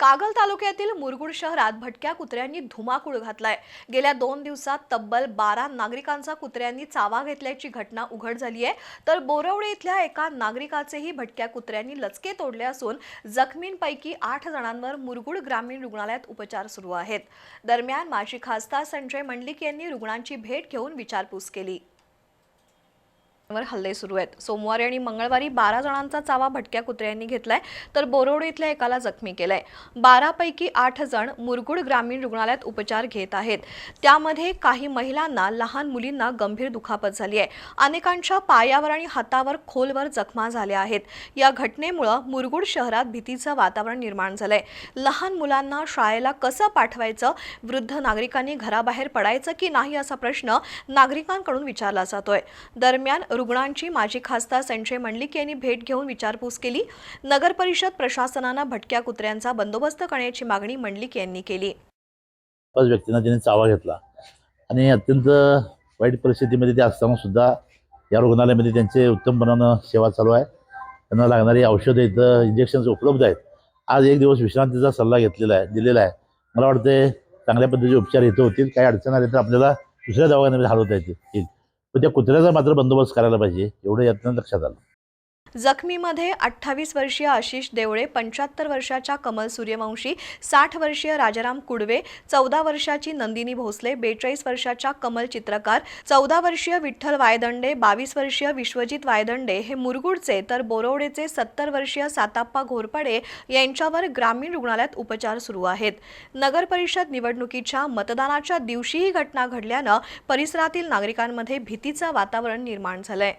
कागल तालुक्यातील मुरगुड शहरात भटक्या कुत्र्यांनी धुमाकूळ घातलाय। गेल्या 2 दिवसात तब्बल 12 नागरिकांचा कुत्र्यांनी चावा घेतल्याची घटना उघड झाली आहे। तर बोरवडे इथल्या एका नागरिकाचेही भटक्या कुत्र्यांनी लचके तोडले असून जखमींपैकी 8 जणांवर मुरगुड ग्रामीण रुग्णालयात उपचार सुरू आहेत। दरम्यान माजी खासदार संजय मंडलिक यांनी रुग्णांची भेट घेऊन विचारपूस केली। हल्ले सुरू आहेत। सोमवारी आणि मंगळवारी 12 जणांचा चावा भटक्या कुत्र्यांनी घेतलाय, तर बोरवडे इथल्या एकाला जखमी केलंय। 12 पैकी 8 जण मुरगुड ग्रामीण रुग्णालयात उपचार घेत आहेत। त्यामध्ये काही महिलांना, लहान मुलींना गंभीर दुखापत झाली आहे। अनेकांच्या पायावर आणि हातावर खोलवर जखमा झाल्या आहेत। या घटनेमुळे मुरगुड शहरात भीतीचं वातावरण निर्माण झालंय। लहान मुलांना शाळेला कसं पाठवायचं, वृद्ध नागरिकांनी घराबाहेर पडायचं की नाही असा प्रश्न नागरिकांकडून विचारला जातोय। दरम्यान रुग्णांची माजी खासदार संजय मंडलिक यांनी भेट घेऊन विचारपूस केली। नगर परिषद प्रशासनाने भटक्या कुत्र्यांचा बंदोबस्त करण्याची मागणी मंडलिक यांनी केली। पाच व्यक्तींना त्यांनी चावा घेतला आणि अत्यंत वाईट परिस्थितीमध्ये ते असताना सुद्धा या रुग्णालयामध्ये त्यांचे उत्तमपणाने सेवा चालू आहे। त्यांना लागणारी औषधं इथं इंजेक्शन्स उपलब्ध आहेत। आज एक दिवस विश्रांतीचा सल्ला दिलेला आहे। मला वाटतं चांगल्या पद्धतीचे उपचार इथं होतील। काही अडचण आली तर आपल्याला दुसऱ्या दवाखान्यामध्ये हलवता येईल, पण त्या कुत्र्याचा मात्र बंदोबस्त करायला पाहिजे, एवढं यातनं लक्षात आलं। जखमीमध्ये 28 वर्षीय आशिष देवळे, 75 वर्षाच्या कमल सूर्यवंशी, 60 वर्षीय राजाराम कुडवे, 14 वर्षाची नंदिनी भोसले, 42 वर्षाच्या कमल चित्रकार, 14 वर्षीय विठ्ठल वायदंडे, 22 वर्षीय विश्वजित वायदंडे हे मुरगुडचे, तर बोरवडेचे 70 वर्षीय साताप्पा घोरपडे यांच्यावर ग्रामीण रुग्णालयात उपचार सुरू आहेत। नगर परिषद निवडणुकीच्या मतदानाच्या दिवशी ही घटना घडल्यानं परिसरातील नागरिकांमध्ये भीतीचं वातावरण निर्माण झालंय।